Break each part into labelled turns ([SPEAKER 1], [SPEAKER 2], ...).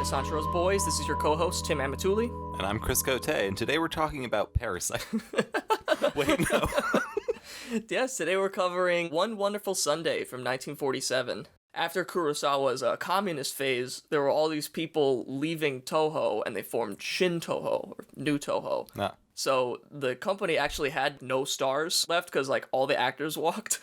[SPEAKER 1] to Sanshir's Boys. This is your co-host, Tim Amatuli.
[SPEAKER 2] And I'm Chris Cote, and today we're talking about Parasite. Wait, no.
[SPEAKER 1] Yes, today we're covering One Wonderful Sunday from 1947. After Kurosawa's communist phase, there were all these people leaving Toho, and they formed Shin Toho, or New Toho.
[SPEAKER 2] Ah.
[SPEAKER 1] So the company actually had no stars left because, like, all the actors walked.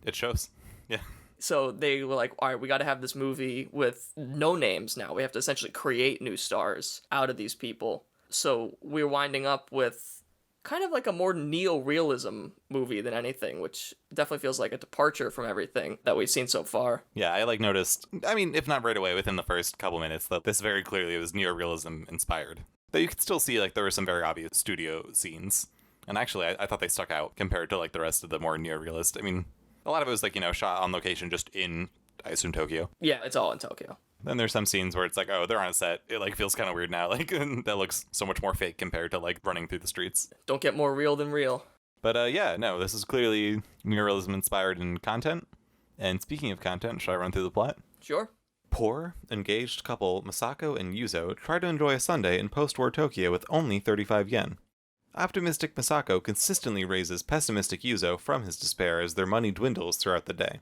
[SPEAKER 2] It shows. Yeah.
[SPEAKER 1] So they were like, all right, we got to have this movie with no names now. We have to essentially create new stars out of these people. So we're winding up with kind of like a more neo-realism movie than anything, which definitely feels like a departure from everything that we've seen so far.
[SPEAKER 2] Yeah, I noticed, if not right away, within the first couple minutes, that this very clearly was neo-realism inspired. Though you could still see, there were some very obvious studio scenes. And actually, I thought they stuck out compared to, the rest of the more neo-realist. A lot of it was, shot on location just in, I assume, Tokyo.
[SPEAKER 1] Yeah, it's all in Tokyo.
[SPEAKER 2] Then there's some scenes where it's like, oh, they're on a set. It, feels kind of weird now. That looks so much more fake compared to, running through the streets.
[SPEAKER 1] Don't get more real than real.
[SPEAKER 2] But, yeah, no, this is clearly neorealism inspired in content. And speaking of content, should I run through the plot?
[SPEAKER 1] Sure.
[SPEAKER 2] Poor, engaged couple Masako and Yuzo try to enjoy a Sunday in post-war Tokyo with only 35 yen. Optimistic Masako consistently raises pessimistic Yuzo from his despair as their money dwindles throughout the day.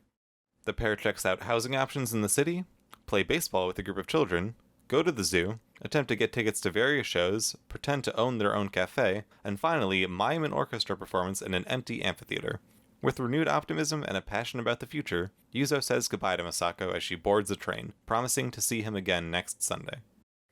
[SPEAKER 2] The pair checks out housing options in the city, play baseball with a group of children, go to the zoo, attempt to get tickets to various shows, pretend to own their own cafe, and finally mime an orchestra performance in an empty amphitheater. With renewed optimism and a passion about the future, Yuzo says goodbye to Masako as she boards a train, promising to see him again next Sunday.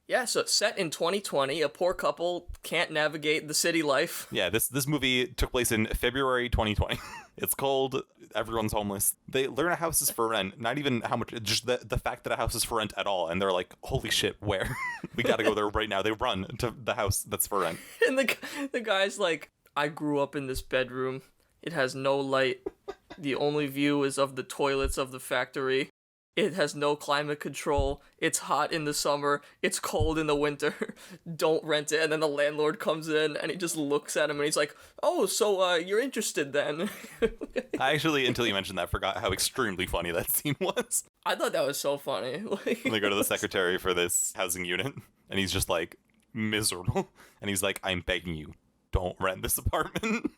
[SPEAKER 1] Yeah, so it's set in 2020. A poor couple can't navigate the city life.
[SPEAKER 2] Yeah, this movie took place in February 2020. It's cold. Everyone's homeless. They learn a house is for rent. Not even how much, just the fact that a house is for rent at all. And they're like, holy shit, where? We gotta go there right now. They run to the house that's for rent.
[SPEAKER 1] And the guy's like, I grew up in this bedroom. It has no light. The only view is of the toilets of the factory. It has no climate control. It's hot in the summer. It's cold in the winter. Don't rent it. And then the landlord comes in and he just looks at him and he's like, oh, so you're interested then.
[SPEAKER 2] I actually, until you mentioned that, forgot how extremely funny that scene was.
[SPEAKER 1] I thought that was so funny.
[SPEAKER 2] They go to the secretary for this housing unit and he's just miserable. And he's like, I'm begging you, don't rent this apartment.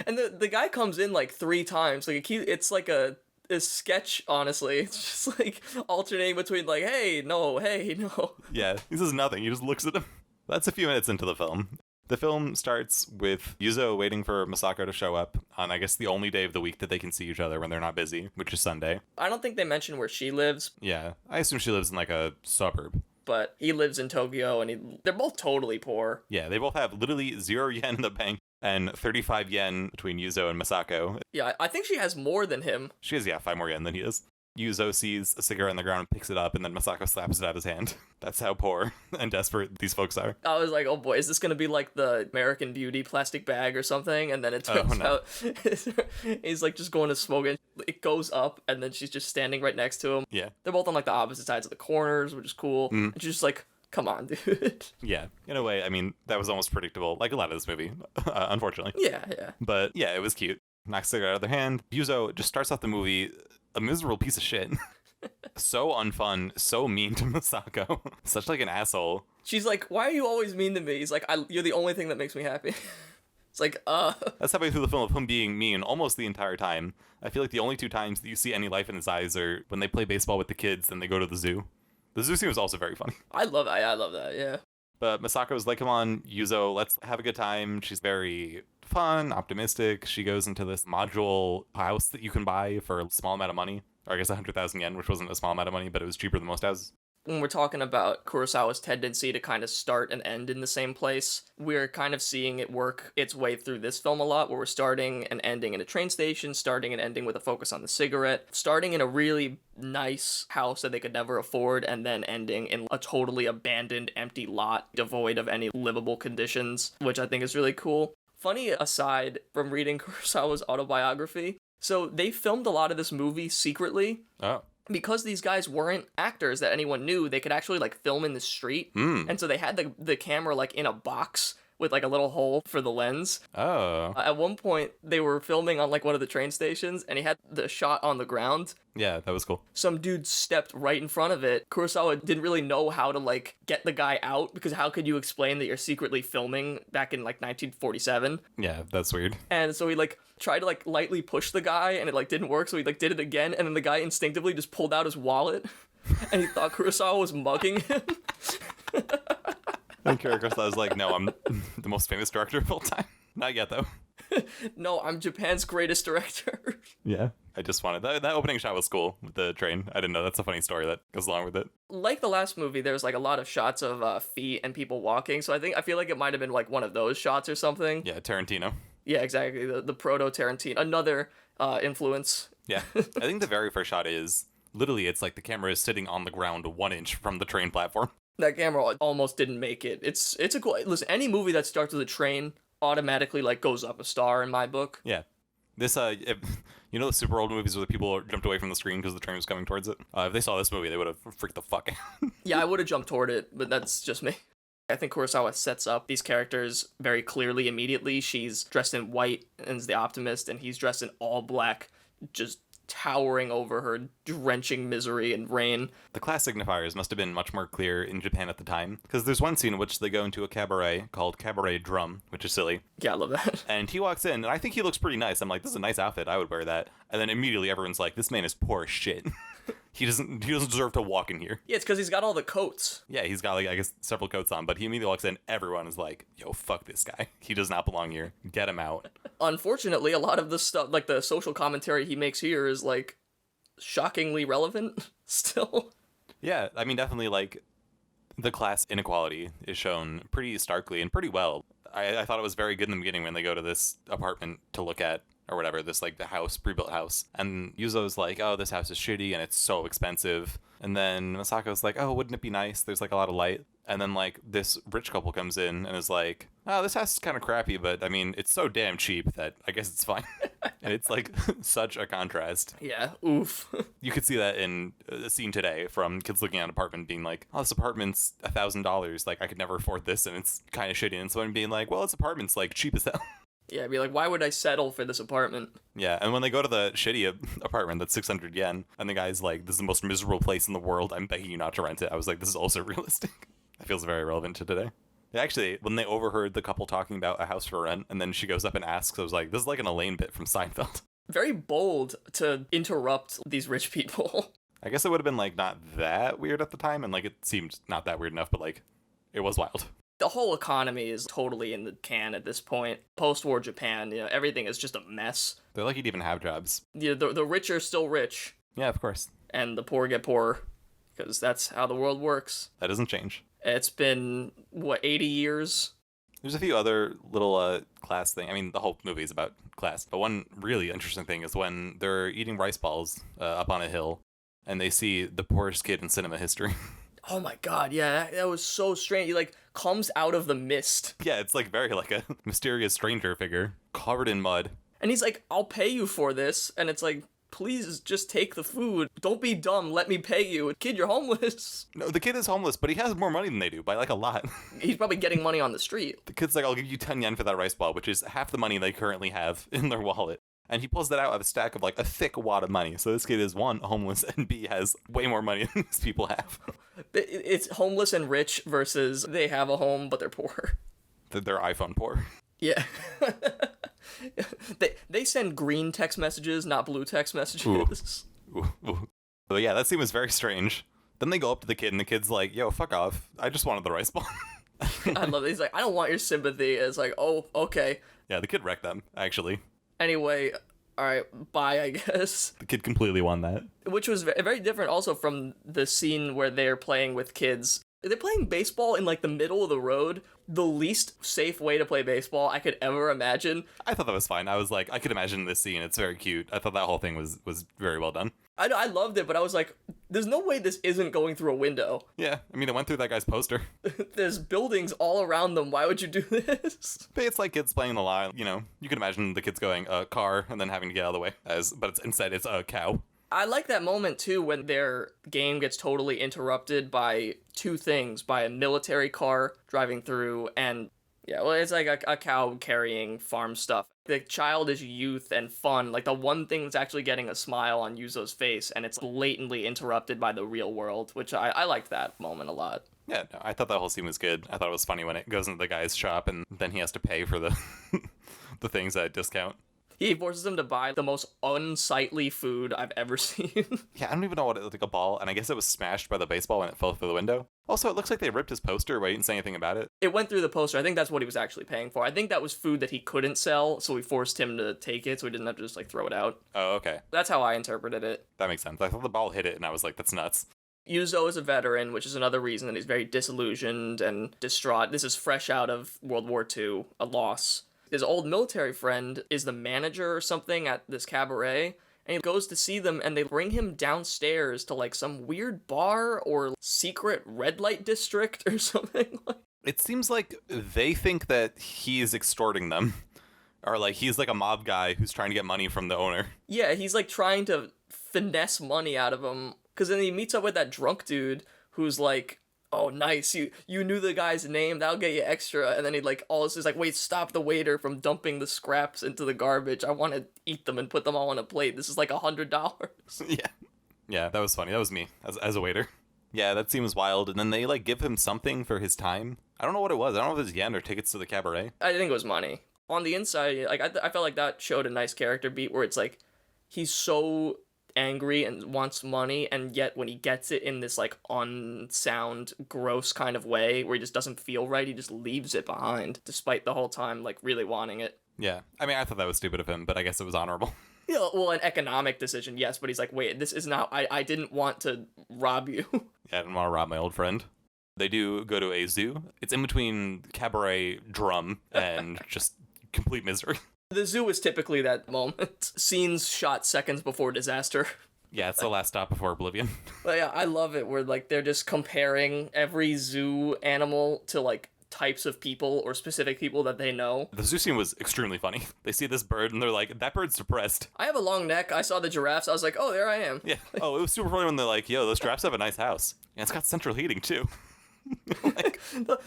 [SPEAKER 1] And the guy comes in 3 times. It's like a sketch, honestly. It's just alternating between hey, no.
[SPEAKER 2] Yeah, he says nothing. He just looks at him. That's a few minutes into the film. The film starts with Yuzo waiting for Masako to show up on, I guess, the only day of the week that they can see each other when they're not busy, which is Sunday.
[SPEAKER 1] I don't think they mention where she lives.
[SPEAKER 2] Yeah, I assume she lives in a suburb.
[SPEAKER 1] But he lives in Tokyo, and they're both totally poor.
[SPEAKER 2] Yeah, they both have literally 0 yen in the bank and 35 yen between Yuzo and Masako.
[SPEAKER 1] Yeah, I think she has more than him.
[SPEAKER 2] She has, 5 more yen than he is. Yuzo sees a cigarette on the ground and picks it up, and then Masako slaps it out of his hand. That's how poor and desperate these folks are.
[SPEAKER 1] I was like, oh boy, is this going to be like the American Beauty plastic bag or something? And then it turns out he's just going to smoke it. It goes up, and then she's just standing right next to him.
[SPEAKER 2] Yeah.
[SPEAKER 1] They're both on the opposite sides of the corners, which is cool. And she's just like, come on, dude.
[SPEAKER 2] Yeah, in a way, that was almost predictable, like a lot of this movie, unfortunately.
[SPEAKER 1] Yeah.
[SPEAKER 2] But yeah, it was cute. Knocks the cigarette out of their hand. Yuzo just starts off the movie a miserable piece of shit. So unfun, so mean to Masako. Such an asshole.
[SPEAKER 1] She's like, why are you always mean to me? He's like, you're the only thing that makes me happy. It's like,
[SPEAKER 2] That's halfway through the film of him being mean almost the entire time. I feel like the only 2 times that you see any life in his eyes are when they play baseball with the kids and they go to the zoo. The zoo scene was also very funny.
[SPEAKER 1] I love that, yeah.
[SPEAKER 2] But Masako's like, come on, Yuzo, let's have a good time. She's very fun, optimistic. She goes into this module house that you can buy for a small amount of money. Or I guess 100,000 yen, which wasn't a small amount of money, but it was cheaper than most houses.
[SPEAKER 1] When we're talking about Kurosawa's tendency to kind of start and end in the same place, we're kind of seeing it work its way through this film a lot, where we're starting and ending in a train station, starting and ending with a focus on the cigarette, starting in a really nice house that they could never afford, and then ending in a totally abandoned, empty lot, devoid of any livable conditions, which I think is really cool. Funny aside from reading Kurosawa's autobiography, so they filmed a lot of this movie secretly.
[SPEAKER 2] Oh.
[SPEAKER 1] Because these guys weren't actors that anyone knew, they could actually film in the street. And so they had the camera in a box with like a little hole for the lens.
[SPEAKER 2] Oh.
[SPEAKER 1] At one point, they were filming on like one of the train stations, and he had the shot on the ground.
[SPEAKER 2] Yeah, that was cool.
[SPEAKER 1] Some dude stepped right in front of it. Kurosawa didn't really know how to like get the guy out, because how could you explain that you're secretly filming back in like 1947?
[SPEAKER 2] Yeah, that's weird.
[SPEAKER 1] And so he like tried to like lightly push the guy, and it like didn't work, so he like did it again, and then the guy instinctively just pulled out his wallet, and he thought Kurosawa was mugging him.
[SPEAKER 2] And Akira Kurosawa was like, no, I'm the most famous director of all time. Not yet, though.
[SPEAKER 1] No, I'm Japan's greatest director.
[SPEAKER 2] Yeah. I just wanted that opening shot was cool with the train. I didn't know. That's a funny story that goes along with it.
[SPEAKER 1] Like the last movie, there's like a lot of shots of feet and people walking, so I feel like it might have been like one of those shots or something.
[SPEAKER 2] Yeah, Tarantino.
[SPEAKER 1] Yeah, exactly. The proto Tarantino, another influence.
[SPEAKER 2] Yeah. I think the very first shot is literally it's like the camera is sitting on the ground 1 inch from the train platform.
[SPEAKER 1] That camera almost didn't make it. It's a cool. Listen, any movie that starts with a train automatically like goes up a star in my book.
[SPEAKER 2] Yeah. This you know the super old movies where the people jumped away from the screen because the train was coming towards it? If they saw this movie, they would have freaked the fuck out.
[SPEAKER 1] Yeah, I would have jumped toward it, but that's just me. I think Kurosawa sets up these characters very clearly immediately. She's dressed in white and is the optimist, and he's dressed in all black, just towering over her drenching misery and rain.
[SPEAKER 2] The class signifiers must have been much more clear in Japan at the time, because there's one scene in which they go into a cabaret called Cabaret Drum, which is silly.
[SPEAKER 1] Yeah, I love that.
[SPEAKER 2] And he walks in, and I think he looks pretty nice. I'm like, this is a nice outfit. I would wear that. And then immediately everyone's like, this man is poor as shit. He doesn't deserve to walk in here.
[SPEAKER 1] Yeah, it's because he's got all the coats.
[SPEAKER 2] Yeah, he's got, like, I guess, several coats on, but he immediately walks in, everyone is like, yo, fuck this guy. He does not belong here. Get him out.
[SPEAKER 1] Unfortunately, a lot of the stuff, like the social commentary he makes here is, like, shockingly relevant still.
[SPEAKER 2] Yeah, I mean, definitely, like, the class inequality is shown pretty starkly and pretty well. I thought it was very good in the beginning when they go to this apartment to look at, or whatever, this, like, the house, pre-built house. And Yuzo's like, oh, this house is shitty and it's so expensive. And then Masako's like, oh, wouldn't it be nice? There's, like, a lot of light. And then, like, this rich couple comes in and is like, oh, this house is kind of crappy, but, I mean, it's so damn cheap that I guess it's fine. And it's, like, such a contrast.
[SPEAKER 1] Yeah, oof.
[SPEAKER 2] You could see that in a scene today from kids looking at an apartment being like, oh, this apartment's $1,000. Like, I could never afford this, and it's kind of shitty. And someone being like, well, this apartment's, like, cheap as hell.
[SPEAKER 1] Yeah, I'd be like, why would I settle for this apartment?
[SPEAKER 2] Yeah, and when they go to the shitty apartment that's 600 yen, and the guy's like, this is the most miserable place in the world, I'm begging you not to rent it, I was like, this is also realistic. That feels very relevant to today. Yeah, actually, when they overheard the couple talking about a house for rent, and then she goes up and asks, I was like, this is like an Elaine bit from Seinfeld.
[SPEAKER 1] Very bold to interrupt these rich people.
[SPEAKER 2] I guess it would have been, like, not that weird at the time, and, like, it seemed not that weird enough, but, like, it was wild.
[SPEAKER 1] The whole economy is totally in the can at this point. Post-war Japan, everything is just a mess.
[SPEAKER 2] They're lucky to even have jobs.
[SPEAKER 1] The rich are still rich.
[SPEAKER 2] Yeah, of course.
[SPEAKER 1] And the poor get poorer, because that's how the world works.
[SPEAKER 2] That doesn't change.
[SPEAKER 1] It's been, 80 years?
[SPEAKER 2] There's a few other little class things. I mean, the whole movie is about class. But one really interesting thing is when they're eating rice balls up on a hill, and they see the poorest kid in cinema history.
[SPEAKER 1] Oh my god, yeah, that was so strange. He, like, comes out of the mist.
[SPEAKER 2] Yeah, it's, like, very, like, a mysterious stranger figure, covered in mud.
[SPEAKER 1] And he's like, I'll pay you for this. And it's like, please just take the food. Don't be dumb, let me pay you. Kid, you're homeless.
[SPEAKER 2] No, the kid is homeless, but he has more money than they do, by, like, a lot.
[SPEAKER 1] He's probably getting money on the street.
[SPEAKER 2] The kid's like, I'll give you 10 yen for that rice ball, which is half the money they currently have in their wallet. And he pulls that out of a stack of, like, a thick wad of money. So this kid is, one, homeless, and B, has way more money than these people have.
[SPEAKER 1] It's homeless and rich versus they have a home, but they're poor.
[SPEAKER 2] They're iPhone poor.
[SPEAKER 1] Yeah. they send green text messages, not blue text messages.
[SPEAKER 2] Ooh. But yeah, that scene was very strange. Then they go up to the kid, and the kid's like, yo, fuck off. I just wanted the rice ball.
[SPEAKER 1] I love it. He's like, I don't want your sympathy. And it's like, oh, okay.
[SPEAKER 2] Yeah, the kid wrecked them, actually.
[SPEAKER 1] Anyway, alright, bye, I guess.
[SPEAKER 2] The kid completely won that.
[SPEAKER 1] Which was very different also from the scene where they're playing with kids. They're playing baseball in, like, the middle of the road. The least safe way to play baseball I could ever imagine.
[SPEAKER 2] I thought that was fine. I was like, I could imagine this scene. It's very cute. I thought that whole thing was very well done.
[SPEAKER 1] I loved it, but I was like, there's no way this isn't going through a window.
[SPEAKER 2] Yeah, I mean, it went through that guy's poster.
[SPEAKER 1] There's buildings all around them. Why would you do this?
[SPEAKER 2] But it's like kids playing the line, you know. You can imagine the kids going, car, and then having to get out of the way. But instead, it's a cow.
[SPEAKER 1] I like that moment, too, when their game gets totally interrupted by two things. By a military car driving through and, Yeah, well, it's like a cow carrying farm stuff. The childish youth and fun, like the one thing that's actually getting a smile on Yuzo's face, and it's blatantly interrupted by the real world, which I liked that moment a lot.
[SPEAKER 2] Yeah, no, I thought that whole scene was good. I thought it was funny when it goes into the guy's shop and then he has to pay for the the things at a discount.
[SPEAKER 1] He forces him to buy the most unsightly food I've ever seen.
[SPEAKER 2] Yeah, I don't even know what it looked like, a ball, and I guess it was smashed by the baseball when it fell through the window. Also, it looks like they ripped his poster, but he didn't say anything about it.
[SPEAKER 1] It went through the poster. I think that's what he was actually paying for. I think that was food that he couldn't sell, so we forced him to take it so he didn't have to just like throw it out.
[SPEAKER 2] Oh, okay.
[SPEAKER 1] That's how I interpreted it.
[SPEAKER 2] That makes sense. I thought the ball hit it, and I was like, that's nuts.
[SPEAKER 1] Yuzo is a veteran, which is another reason that he's very disillusioned and distraught. This is fresh out of World War II, a loss. His old military friend is the manager or something at this cabaret, and he goes to see them, and they bring him downstairs to like some weird bar or secret red light district or something.
[SPEAKER 2] It seems like they think that he is extorting them. Or like he's like a mob guy who's trying to get money from the owner.
[SPEAKER 1] Yeah, he's like trying to finesse money out of him. Because then he meets up with that drunk dude who's like, oh, nice, you knew the guy's name, that'll get you extra. And then he like, all this is like, wait, stop the waiter from dumping the scraps into the garbage. I want to eat them and put them all on a plate. This is like $100.
[SPEAKER 2] Yeah. Yeah, that was funny. That was me as a waiter. Yeah, that seems wild. And then they like give him something for his time. I don't know what it was. I don't know if it was yen or tickets to the cabaret.
[SPEAKER 1] I think it was money. On the inside, like I felt like that showed a nice character beat where it's like, he's so angry and wants money, and yet when he gets it in this like unsound, gross kind of way where he just doesn't feel right, he just leaves it behind despite the whole time like really wanting it.
[SPEAKER 2] Yeah, I mean, I thought that was stupid of him, but I guess it was honorable.
[SPEAKER 1] Yeah, well, an economic decision, yes, but he's like, wait, this is not, I didn't want to rob you.
[SPEAKER 2] Yeah, I didn't want to rob my old friend. They do go to a zoo. It's in between cabaret drum and just complete misery.
[SPEAKER 1] The zoo is typically that moment. Scenes shot seconds before disaster.
[SPEAKER 2] Yeah, it's the last stop before Oblivion.
[SPEAKER 1] But yeah, I love it where like they're just comparing every zoo animal to like types of people or specific people that they know.
[SPEAKER 2] The zoo scene was extremely funny. They see this bird and they're like, that bird's depressed.
[SPEAKER 1] I have a long neck. I saw the giraffes. I was like, oh, there I am.
[SPEAKER 2] Yeah. Oh, it was super funny when they're like, yo, those giraffes have a nice house. And it's got central heating too.
[SPEAKER 1] Like,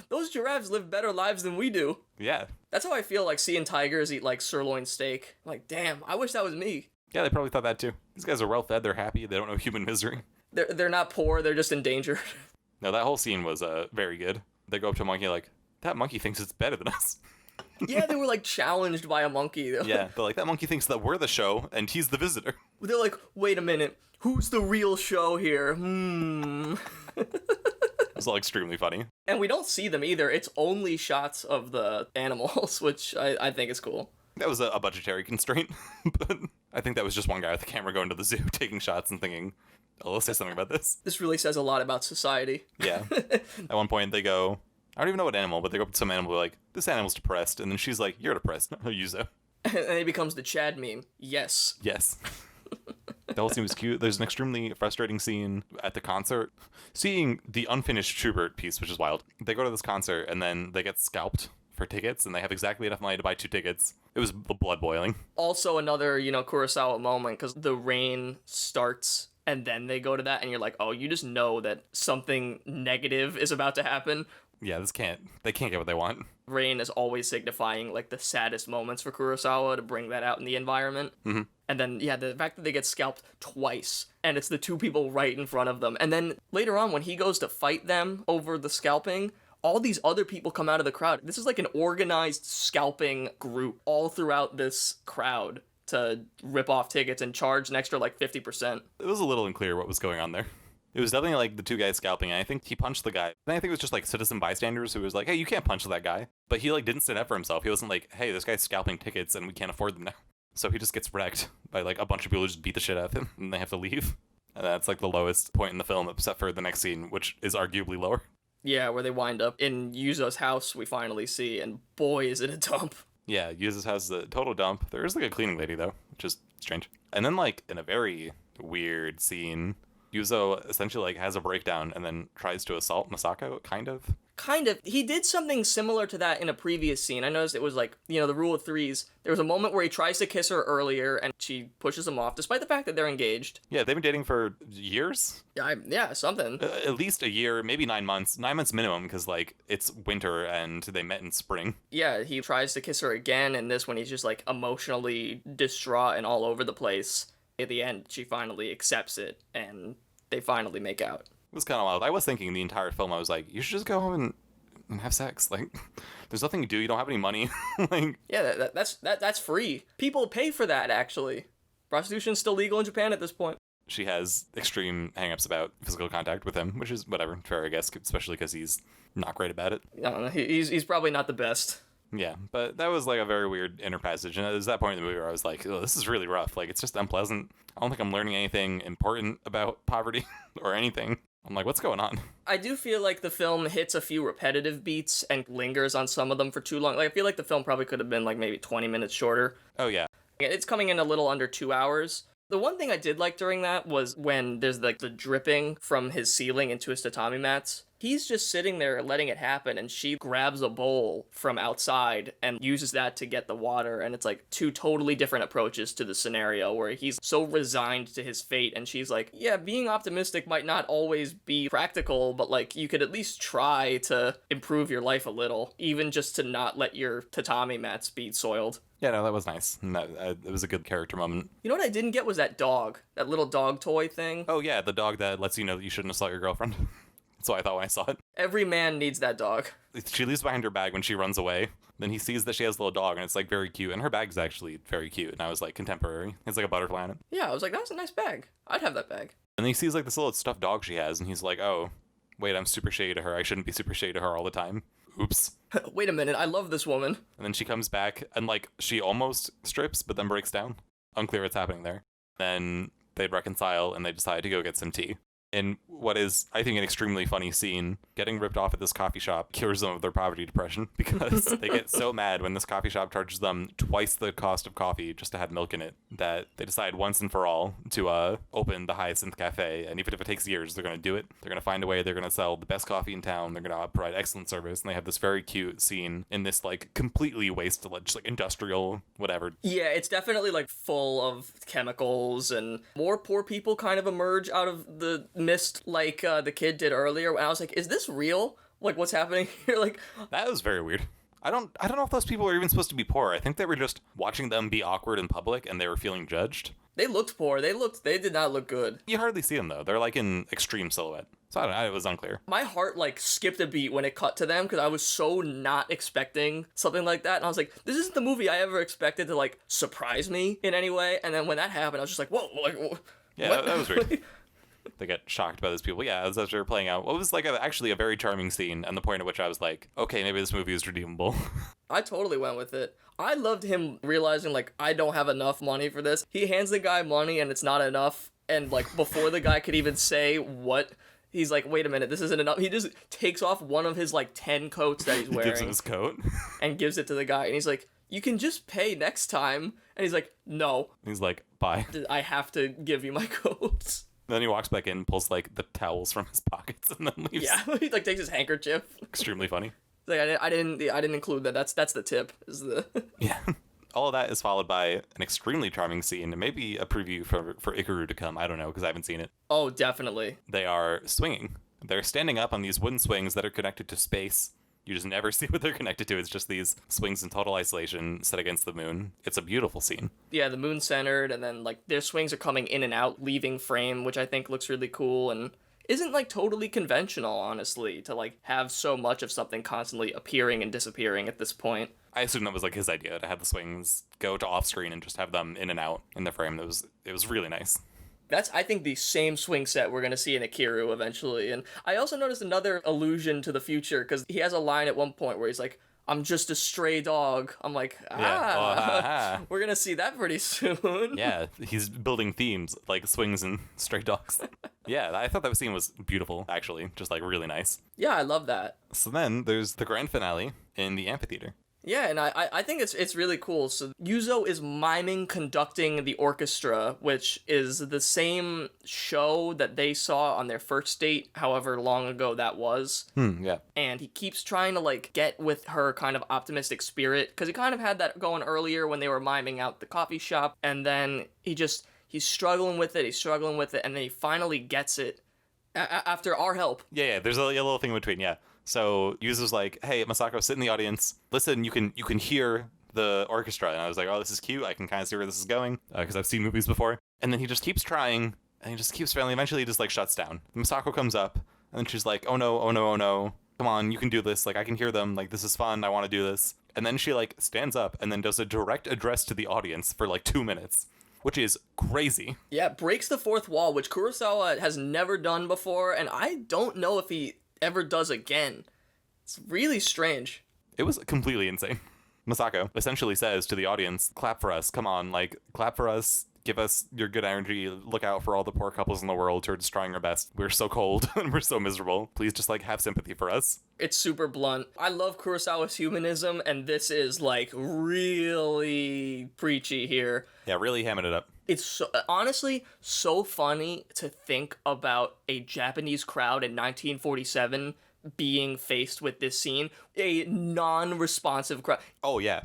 [SPEAKER 1] those giraffes live better lives than we do.
[SPEAKER 2] Yeah.
[SPEAKER 1] That's how I feel like seeing tigers eat like sirloin steak. Like, damn, I wish that was me.
[SPEAKER 2] Yeah, they probably thought that too. These guys are well fed, they're happy, they don't know human misery.
[SPEAKER 1] They're not poor, they're just endangered.
[SPEAKER 2] No, that whole scene was very good. They go up to a monkey like, that monkey thinks it's better than us.
[SPEAKER 1] Yeah, they were like challenged by a monkey.
[SPEAKER 2] Yeah, but like that monkey thinks that we're the show and he's the visitor.
[SPEAKER 1] They're like, wait a minute, who's the real show here?
[SPEAKER 2] It's all extremely funny.
[SPEAKER 1] And we don't see them either. It's only shots of the animals, which I think is cool.
[SPEAKER 2] That was a budgetary constraint, but I think that was just one guy with the camera going to the zoo, taking shots and thinking, oh, let's say something about this.
[SPEAKER 1] This really says a lot about society.
[SPEAKER 2] Yeah. At one point they go, I don't even know what animal, but they go up to some animal like, this animal's depressed, and then she's like, you're depressed, Yuzo.
[SPEAKER 1] And it becomes the Chad meme. Yes.
[SPEAKER 2] Yes. The whole scene was cute. There's an extremely frustrating scene at the concert. Seeing the unfinished Schubert piece, which is wild. They go to this concert, and then they get scalped for tickets, and they have exactly enough money to buy 2 tickets. It was blood boiling.
[SPEAKER 1] Also another, Kurosawa moment, because the rain starts, and then they go to that, and you're like, oh, you just know that something negative is about to happen.
[SPEAKER 2] Yeah, they can't get what they want.
[SPEAKER 1] Rain is always signifying, like, the saddest moments for Kurosawa to bring that out in the environment.
[SPEAKER 2] Mm-hmm.
[SPEAKER 1] And then, yeah, the fact that they get scalped twice, and it's the 2 people right in front of them. And then later on, when he goes to fight them over the scalping, all these other people come out of the crowd. This is like an organized scalping group all throughout this crowd to rip off tickets and charge an extra, like, 50%.
[SPEAKER 2] It was a little unclear what was going on there. It was definitely like the 2 guys scalping, and I think he punched the guy. Then I think it was just like citizen bystanders who was like, hey, you can't punch that guy. But he like didn't stand up for himself. He wasn't like, hey, this guy's scalping tickets and we can't afford them now. So he just gets wrecked by like a bunch of people who just beat the shit out of him and they have to leave. And that's like the lowest point in the film, except for the next scene, which is arguably lower.
[SPEAKER 1] Yeah, where they wind up in Yuzo's house, we finally see, and boy, is it a dump.
[SPEAKER 2] Yeah, Yuzo's house is a total dump. There is like a cleaning lady though, which is strange. And then like in a very weird scene, Yuzo essentially like has a breakdown and then tries to assault Masako, kind of.
[SPEAKER 1] Kind of. He did something similar to that in a previous scene. I noticed it was like, the rule of threes. There was a moment where he tries to kiss her earlier and she pushes him off, despite the fact that they're engaged.
[SPEAKER 2] Yeah, they've been dating for years.
[SPEAKER 1] Yeah, something.
[SPEAKER 2] At least a year, maybe 9 months. 9 months minimum, because like it's winter and they met in spring.
[SPEAKER 1] Yeah, he tries to kiss her again, and this one he's just like emotionally distraught and all over the place. At the end, she finally accepts it, and they finally make out.
[SPEAKER 2] It was kind of wild. I was thinking the entire film, I was like, you should just go home and have sex. Like, there's nothing to do. You don't have any money. Like,
[SPEAKER 1] yeah, that's free. People pay for that, actually. Prostitution's still legal in Japan at this point.
[SPEAKER 2] she has extreme hangups about physical contact with him, which is whatever, fair, I guess, especially because he's not great about it.
[SPEAKER 1] I don't know, he's probably not the best.
[SPEAKER 2] Yeah, but that was like a very weird inner passage, and it was that point in the movie where I was like, oh, this is really rough. Like, it's just unpleasant. I don't think I'm learning anything important about poverty or anything. I'm like, what's going on?
[SPEAKER 1] I do feel like the film hits a few repetitive beats and lingers on some of them for too long. Like, I feel like the film probably could have been like maybe 20 minutes shorter.
[SPEAKER 2] Oh, yeah.
[SPEAKER 1] It's coming in a little under 2 hours. The one thing I did like during that was when there's like the dripping from his ceiling into his tatami mats. He's just sitting there letting it happen, and she grabs a bowl from outside and uses that to get the water, and it's like two totally different approaches to the scenario where he's so resigned to his fate, and she's like, yeah, being optimistic might not always be practical, but like you could at least try to improve your life a little, even just to not let your tatami mats be soiled.
[SPEAKER 2] Yeah, no, that was nice. And it was a good character moment.
[SPEAKER 1] You know what I didn't get was that dog, that little dog toy thing.
[SPEAKER 2] Oh, yeah, the dog that lets you know that you shouldn't assault your girlfriend. That's what I thought when I saw it.
[SPEAKER 1] Every man needs that dog.
[SPEAKER 2] She leaves behind her bag when she runs away. Then he sees that she has a little dog, and it's like very cute. And her bag's actually very cute. And I was like, contemporary. It's like a butterfly on it.
[SPEAKER 1] Yeah, I was like, that was a nice bag. I'd have that bag.
[SPEAKER 2] And then he sees like this little stuffed dog she has, and he's like, oh, wait, I'm super shady to her. I shouldn't be super shady to her all the time. Oops.
[SPEAKER 1] Wait a minute, I love this woman.
[SPEAKER 2] And then she comes back, and like she almost strips, but then breaks down. Unclear what's happening there. Then they'd reconcile, and they decide to go get some tea. In what is, I think, an extremely funny scene, getting ripped off at this coffee shop cures them of their poverty depression because they get so mad when this coffee shop charges them twice the cost of coffee just to have milk in it that they decide once and for all to open the Hyacinth Cafe. And even if it takes years, they're going to do it. They're going to find a way. They're going to sell the best coffee in town. They're going to provide excellent service. And they have this very cute scene in this like completely wasted, just like industrial whatever.
[SPEAKER 1] Yeah, it's definitely like full of chemicals, and more poor people kind of emerge out of the mist like the kid did earlier. And I was like, is this real? Like, what's happening here? Like,
[SPEAKER 2] that was very weird. I don't know if those people are even supposed to be poor. I think they were just watching them be awkward in public and they were feeling judged.
[SPEAKER 1] They looked poor. They did not look good.
[SPEAKER 2] You hardly see them though. They're like in extreme silhouette. So I don't know, it was unclear.
[SPEAKER 1] My heart like skipped a beat when it cut to them because I was so not expecting something like that. And I was like, this isn't the movie I ever expected to like surprise me in any way. And then when that happened, I was just like, whoa, like,
[SPEAKER 2] yeah, that was weird. They get shocked by those people. Yeah, as they were playing out. What was like actually a very charming scene, and the point at which I was like, okay, maybe this movie is redeemable.
[SPEAKER 1] I totally went with it. I loved him realizing, like, I don't have enough money for this. He hands the guy money, and it's not enough. And, like, before the guy could even say what, he's like, wait a minute, this isn't enough. He just takes off one of his, like, 10 coats that he's wearing.
[SPEAKER 2] Gives him his coat.
[SPEAKER 1] And gives it to the guy. And he's like, you can just pay next time. And he's like, no.
[SPEAKER 2] He's like, bye.
[SPEAKER 1] I have to give you my coats.
[SPEAKER 2] Then he walks back in, pulls like the towels from his pockets, and then leaves.
[SPEAKER 1] Yeah, he like takes his handkerchief.
[SPEAKER 2] Extremely funny.
[SPEAKER 1] Like I didn't include that. That's the tip. Is the
[SPEAKER 2] yeah. All of that is followed by an extremely charming scene, and maybe a preview for Ikaru to come. I don't know because I haven't seen it.
[SPEAKER 1] Oh, definitely.
[SPEAKER 2] They are swinging. They're standing up on these wooden swings that are connected to space. You just never see what they're connected to. It's just these swings in total isolation set against the moon. It's a beautiful scene.
[SPEAKER 1] Yeah, the moon centered, and then like their swings are coming in and out, leaving frame, which I think looks really cool and isn't like totally conventional, honestly, to like have so much of something constantly appearing and disappearing at this point.
[SPEAKER 2] I assume that was like his idea to have the swings go to off screen and just have them in and out in the frame. It was really nice.
[SPEAKER 1] That's, I think, the same swing set we're going to see in Akira eventually. And I also noticed another allusion to the future, because he has a line at one point where he's like, I'm just a stray dog. I'm like, we're going to see that pretty soon.
[SPEAKER 2] Yeah, he's building themes like swings and stray dogs. Yeah, I thought that scene was beautiful, actually. Just like really nice.
[SPEAKER 1] Yeah, I love that.
[SPEAKER 2] So then there's the grand finale in the amphitheater.
[SPEAKER 1] Yeah, and I think it's really cool. So Yuzo is miming conducting the orchestra, which is the same show that they saw on their first date, however long ago that was.
[SPEAKER 2] Yeah.
[SPEAKER 1] And he keeps trying to like get with her kind of optimistic spirit, because he kind of had that going earlier when they were miming out the coffee shop, and then he's struggling with it, and then he finally gets it after our help.
[SPEAKER 2] Yeah, there's a little thing in between, yeah. So Yuzu's like, hey, Masako, sit in the audience. Listen, you can hear the orchestra. And I was like, oh, this is cute. I can kind of see where this is going, because I've seen movies before. And then he just keeps trying, and he just keeps failing. Eventually, he just, like, shuts down. Masako comes up, and then she's like, oh, no, oh, no, oh, no. Come on, you can do this. Like, I can hear them. Like, this is fun. I want to do this. And then she, like, stands up and then does a direct address to the audience for, like, 2 minutes, which is crazy.
[SPEAKER 1] Yeah, breaks the fourth wall, which Kurosawa has never done before, and I don't know if he ever does again. It's really strange.
[SPEAKER 2] It was completely insane. Masako essentially says to the audience, clap for us, come on, like, clap for us, give us your good energy, look out for all the poor couples in the world who are just trying our best. We're so cold and we're so miserable. Please just, like, have sympathy for us.
[SPEAKER 1] It's super blunt. I love Kurosawa's humanism, and this is, like, really preachy here.
[SPEAKER 2] Yeah, really hamming it up.
[SPEAKER 1] It's so, honestly so funny to think about a Japanese crowd in 1947 being faced with this scene. A non-responsive crowd.
[SPEAKER 2] Oh, yeah.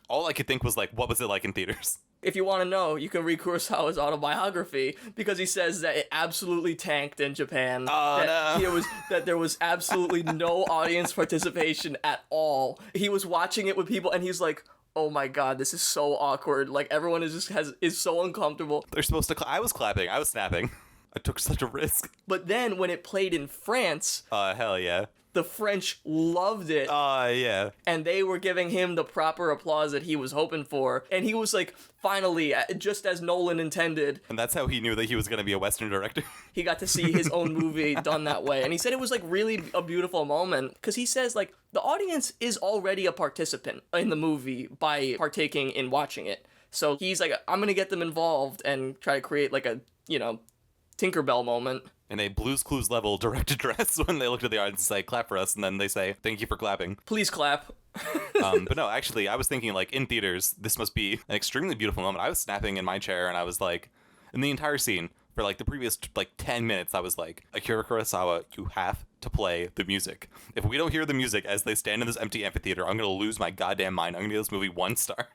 [SPEAKER 2] All I could think was, like, what was it like in theaters?
[SPEAKER 1] If you want to know, you can read Kurosawa's autobiography, because he says that it absolutely tanked in Japan.
[SPEAKER 2] Oh, no.
[SPEAKER 1] That there was absolutely no audience participation at all. He was watching it with people, and he's like, oh my god, this is so awkward. Like, everyone is so uncomfortable.
[SPEAKER 2] They're supposed to I was clapping. I was snapping. I took such a risk.
[SPEAKER 1] But then when it played in France,
[SPEAKER 2] Hell yeah.
[SPEAKER 1] the French loved it.
[SPEAKER 2] Yeah.
[SPEAKER 1] And they were giving him the proper applause that he was hoping for. And he was like, finally, just as Nolan intended.
[SPEAKER 2] And that's how he knew that he was going to be a Western director.
[SPEAKER 1] He got to see his own movie done that way. And he said it was like really a beautiful moment, because he says like the audience is already a participant in the movie by partaking in watching it. So he's like, I'm going to get them involved and try to create like a, Tinkerbell moment.
[SPEAKER 2] In a Blue's Clues level direct address, when they look at the audience and say, clap for us, and then they say, thank you for clapping.
[SPEAKER 1] Please clap.
[SPEAKER 2] But no, actually, I was thinking, like, in theaters, this must be an extremely beautiful moment. I was snapping in my chair, and I was like, in the entire scene, for, like, the previous, 10 minutes, I was like, Akira Kurosawa, you have to play the music. If we don't hear the music as they stand in this empty amphitheater, I'm gonna lose my goddamn mind. I'm gonna give this movie 1 star.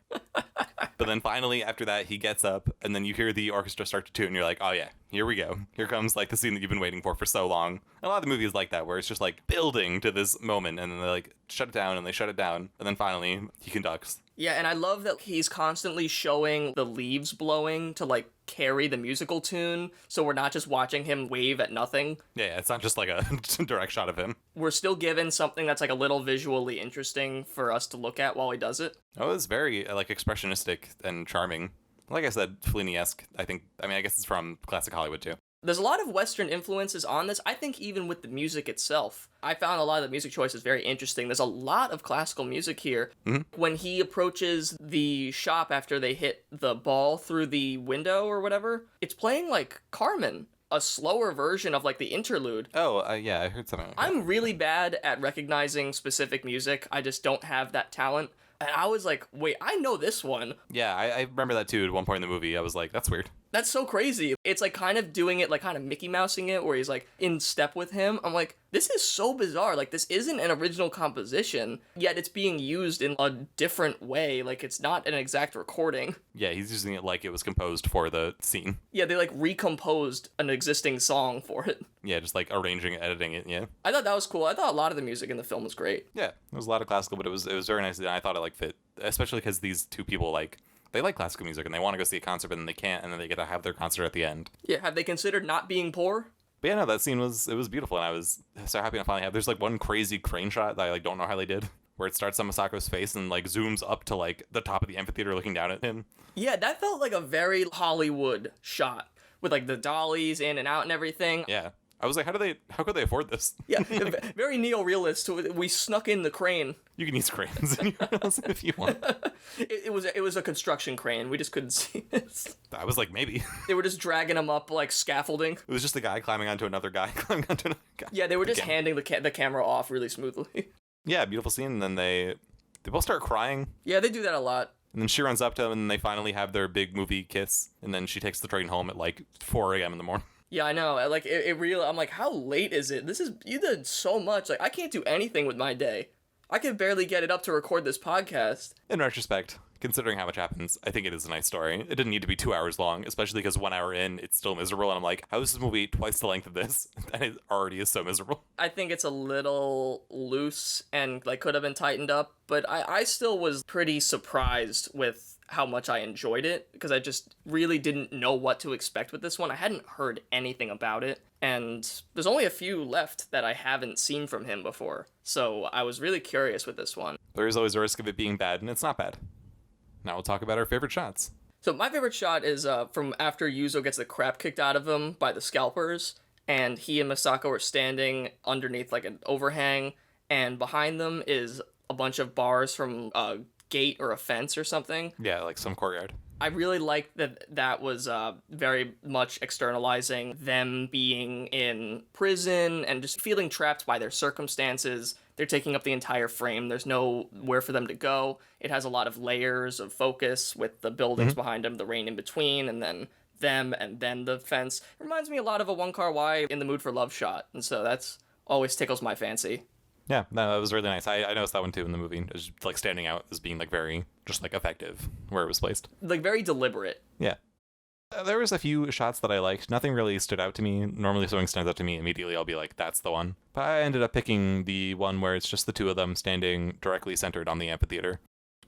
[SPEAKER 2] But then finally, after that, he gets up, and then you hear the orchestra start to tune, and you're like, oh yeah, here we go. Here comes, like, the scene that you've been waiting for so long. And a lot of the movies like that, where it's just, like, building to this moment, and then they, like, shut it down, and they shut it down, and then finally, he conducts.
[SPEAKER 1] Yeah, and I love that he's constantly showing the leaves blowing to, like, carry the musical tune, so we're not just watching him wave at nothing.
[SPEAKER 2] Yeah, it's not just, like, a direct shot of him.
[SPEAKER 1] We're still given something that's, like, a little visually interesting for us to look at while he does it.
[SPEAKER 2] Oh, it's very, like, expressionistic and charming. Like I said, Fellini-esque, I guess it's from classic Hollywood, too.
[SPEAKER 1] There's a lot of Western influences on this, I think even with the music itself. I found a lot of the music choices very interesting. There's a lot of classical music here.
[SPEAKER 2] Mm-hmm.
[SPEAKER 1] When he approaches the shop after they hit the ball through the window or whatever, it's playing like Carmen, a slower version of like the interlude.
[SPEAKER 2] Oh, yeah, I heard something like that.
[SPEAKER 1] I'm really bad at recognizing specific music. I just don't have that talent. And I was like, wait, I know this one.
[SPEAKER 2] Yeah, I remember that too at one point in the movie. I was like, that's weird.
[SPEAKER 1] That's so crazy. It's like kind of doing it, like kind of Mickey Mousing it, where he's like in step with him. I'm like, this is so bizarre. Like, this isn't an original composition, yet it's being used in a different way. Like, it's not an exact recording.
[SPEAKER 2] Yeah, he's using it like it was composed for the scene.
[SPEAKER 1] Yeah, they like recomposed an existing song for it.
[SPEAKER 2] Yeah, just like arranging it, editing it, yeah.
[SPEAKER 1] I thought that was cool. I thought a lot of the music in the film was great.
[SPEAKER 2] Yeah, there was a lot of classical, but it was very nice, and I thought it like fit, especially because these two people like, they like classical music and they want to go see a concert, but then they can't, and then they get to have their concert at the end.
[SPEAKER 1] Yeah, have they considered not being poor?
[SPEAKER 2] But yeah, no, that scene was beautiful, and I was so happy to finally have. There's like one crazy crane shot that I like don't know how they did, where it starts on Masako's face and like zooms up to like the top of the amphitheater looking down at him.
[SPEAKER 1] Yeah, that felt like a very Hollywood shot with like the dollies in and out and everything.
[SPEAKER 2] Yeah. I was like, how could they afford this?
[SPEAKER 1] Yeah, very neorealist. We snuck in the crane.
[SPEAKER 2] You can use cranes in your house if you want.
[SPEAKER 1] It was a construction crane. We just couldn't see it.
[SPEAKER 2] I was like, maybe.
[SPEAKER 1] They were just dragging him up like scaffolding.
[SPEAKER 2] It was just a guy climbing onto another guy, climbing onto another guy.
[SPEAKER 1] Yeah, they were just handing the camera off really smoothly.
[SPEAKER 2] Yeah, beautiful scene. And then they They both start crying.
[SPEAKER 1] Yeah, they do that a lot.
[SPEAKER 2] And then she runs up to them, and they finally have their big movie kiss. And then she takes the train home at like 4 a.m. in the morning.
[SPEAKER 1] Yeah, I know. Like, it really, I'm like, how late is it? You did so much. Like, I can't do anything with my day. I can barely get it up to record this podcast.
[SPEAKER 2] In retrospect, considering how much happens, I think it is a nice story. It didn't need to be 2 hours long, especially because 1 hour in, it's still miserable. And I'm like, how is this movie twice the length of this? And it already is so miserable.
[SPEAKER 1] I think it's a little loose and, like, could have been tightened up. But I still was pretty surprised with how much I enjoyed it, because I just really didn't know what to expect with this one. I hadn't heard anything about it, and there's only a few left that I haven't seen from him before, so I was really curious with this one.
[SPEAKER 2] There is always a risk of it being bad, and it's not bad. Now we'll talk about our favorite shots.
[SPEAKER 1] So my favorite shot is from after Yuzo gets the crap kicked out of him by the scalpers, and he and Misako are standing underneath like an overhang, and behind them is a bunch of bars from a gate or a fence or something.
[SPEAKER 2] Yeah, like some courtyard.
[SPEAKER 1] I really liked that was very much externalizing them being in prison and just feeling trapped by their circumstances. They're taking up the entire frame. There's nowhere for them to go. It has a lot of layers of focus with the buildings behind them, the rain in between, and then them, and then the fence. It reminds me a lot of a One Kar Wai In the Mood for Love shot, and so that's always tickles my fancy.
[SPEAKER 2] Yeah, no, that was really nice. I noticed that one too in the movie. It was like standing out as being like very just like effective where it was placed.
[SPEAKER 1] Like very deliberate.
[SPEAKER 2] Yeah. There was a few shots that I liked. Nothing really stood out to me. Normally if something stands out to me immediately, I'll be like, that's the one. But I ended up picking the one where it's just the two of them standing directly centered on the amphitheater.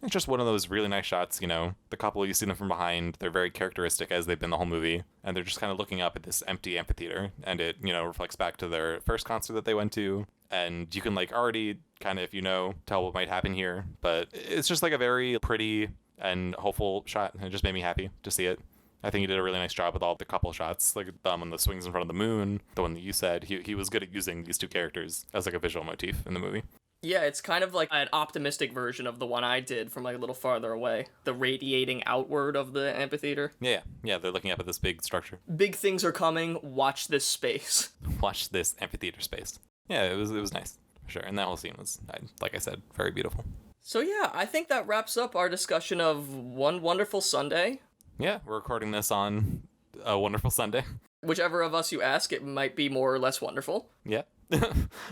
[SPEAKER 2] It's just one of those really nice shots, you know, the couple, you see them from behind, they're very characteristic as they've been the whole movie, and they're just kind of looking up at this empty amphitheater, and it, you know, reflects back to their first concert that they went to, and you can, like, already kind of, if you know, tell what might happen here, but it's just, like, a very pretty and hopeful shot, and it just made me happy to see it. I think he did a really nice job with all the couple shots, like them on the swings in front of the moon, the one that you said. He was good at using these two characters as, like, a visual motif in the movie.
[SPEAKER 1] Yeah, it's kind of like an optimistic version of the one I did from like a little farther away. The radiating outward of the amphitheater.
[SPEAKER 2] Yeah, they're looking up at this big structure.
[SPEAKER 1] Big things are coming, watch this space.
[SPEAKER 2] Watch this amphitheater space. Yeah, it was nice, for sure. And that whole scene was, like I said, very beautiful.
[SPEAKER 1] So yeah, I think that wraps up our discussion of One Wonderful Sunday.
[SPEAKER 2] Yeah, we're recording this on a wonderful Sunday.
[SPEAKER 1] Whichever of us you ask, it might be more or less wonderful.
[SPEAKER 2] Yeah.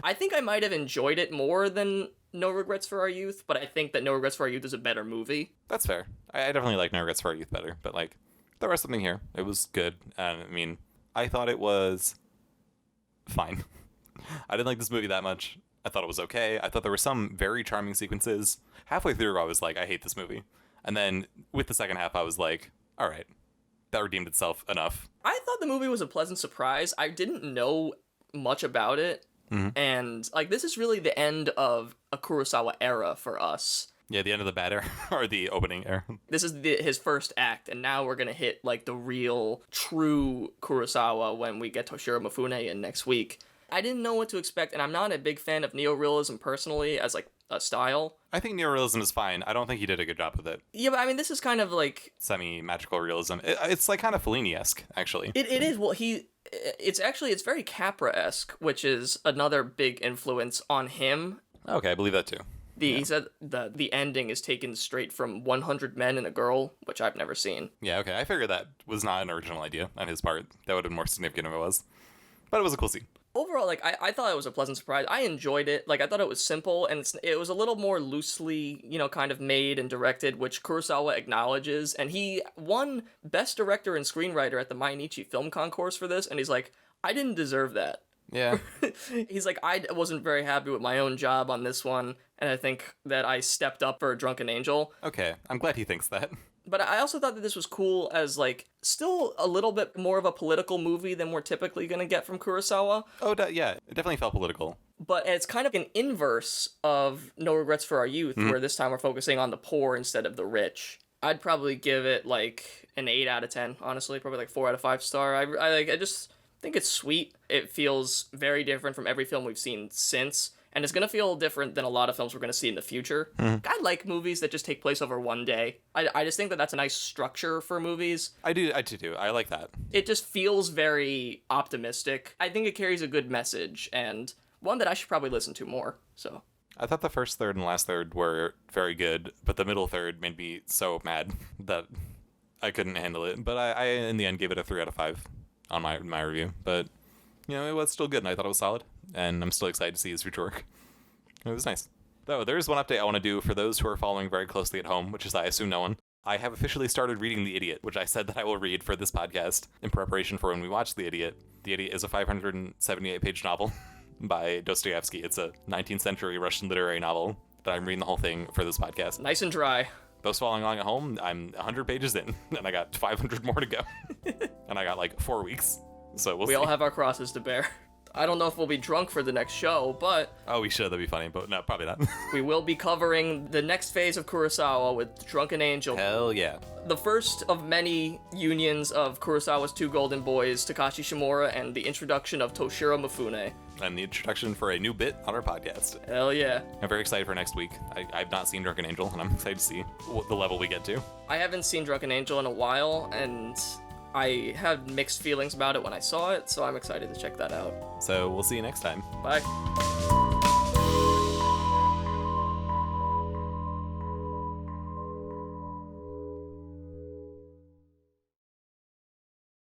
[SPEAKER 1] I think I might have enjoyed it more than No Regrets for Our Youth, but I think that No Regrets for Our Youth is a better movie.
[SPEAKER 2] That's fair. I definitely like No Regrets for Our Youth better, but like, there was something here. It was good. And I mean, I thought it was fine. I didn't like this movie that much. I thought it was okay. I thought there were some very charming sequences. Halfway through, I was like, I hate this movie. And then with the second half, I was like, all right, that redeemed itself enough.
[SPEAKER 1] I thought the movie was a pleasant surprise. I didn't know much about it. And like, this is really the end of a Kurosawa era for us.
[SPEAKER 2] Yeah, the end of the bad era, or the opening era.
[SPEAKER 1] This is his first act, and now we're gonna hit like the real, true Kurosawa when we get Toshiro Mifune in next week. I didn't know what to expect, and I'm not a big fan of neorealism personally as like a style.
[SPEAKER 2] I think neorealism is fine. I don't think he did a good job with it.
[SPEAKER 1] Yeah, but I mean, this is kind of like
[SPEAKER 2] semi-magical realism. It's like kind of Fellini-esque, actually.
[SPEAKER 1] It is. Well, it's very Capra-esque, which is another big influence on him.
[SPEAKER 2] Okay, I believe that too.
[SPEAKER 1] He said the ending is taken straight from 100 Men and a Girl, which I've never seen.
[SPEAKER 2] Yeah, okay. I figured that was not an original idea on his part. That would have been more significant if it was. But it was a cool scene.
[SPEAKER 1] Overall, like, I thought it was a pleasant surprise. I enjoyed it. Like, I thought it was simple, and it was a little more loosely, you know, kind of made and directed, which Kurosawa acknowledges. And he won Best Director and Screenwriter at the Mainichi Film Concourse for this, and he's like, I didn't deserve that.
[SPEAKER 2] Yeah.
[SPEAKER 1] He's like, I wasn't very happy with my own job on this one, and I think that I stepped up for A Drunken Angel.
[SPEAKER 2] Okay, I'm glad he thinks that.
[SPEAKER 1] But I also thought that this was cool as, like, still a little bit more of a political movie than we're typically going to get from Kurosawa.
[SPEAKER 2] Oh, yeah, it definitely felt political.
[SPEAKER 1] But it's kind of an inverse of No Regrets for Our Youth, where this time we're focusing on the poor instead of the rich. I'd probably give it, like, an 8 out of 10, honestly. Probably, like, 4 out of 5 star. I just think it's sweet. It feels very different from every film we've seen since. And it's going to feel different than a lot of films we're going to see in the future. I like movies that just take place over one day. I just think that that's a nice structure for movies.
[SPEAKER 2] I do too. I like that.
[SPEAKER 1] It just feels very optimistic. I think it carries a good message, and one that I should probably listen to more, so.
[SPEAKER 2] I thought the first third and last third were very good, but the middle third made me so mad that I couldn't handle it. But I in the end gave it a 3 out of 5 on my review. But it was still good, and I thought it was solid, and I'm still excited to see his future work. It was nice. Though there is one update I want to do for those who are following very closely at home, which is I assume no one. I have officially started reading The Idiot, which I said that I will read for this podcast in preparation for when we watch The Idiot. The Idiot is a 578-page novel by Dostoevsky. It's a 19th century Russian literary novel that I'm reading the whole thing for this podcast.
[SPEAKER 1] Nice and dry.
[SPEAKER 2] Those following along at home, I'm 100 pages in, and I got 500 more to go. And I got like 4 weeks, so we'll see.
[SPEAKER 1] We all have our crosses to bear. I don't know if we'll be drunk for the next show, but...
[SPEAKER 2] Oh, we should. That'd be funny, but no, probably not.
[SPEAKER 1] We will be covering the next phase of Kurosawa with Drunken Angel.
[SPEAKER 2] Hell yeah.
[SPEAKER 1] The first of many unions of Kurosawa's two golden boys, Takashi Shimura, and the introduction of Toshiro Mifune.
[SPEAKER 2] And the introduction for a new bit on our podcast.
[SPEAKER 1] Hell yeah.
[SPEAKER 2] I'm very excited for next week. I've not seen Drunken Angel, and I'm excited to see the level we get to.
[SPEAKER 1] I haven't seen Drunken Angel in a while, and I had mixed feelings about it when I saw it, so I'm excited to check that out.
[SPEAKER 2] So we'll see you next time.
[SPEAKER 1] Bye.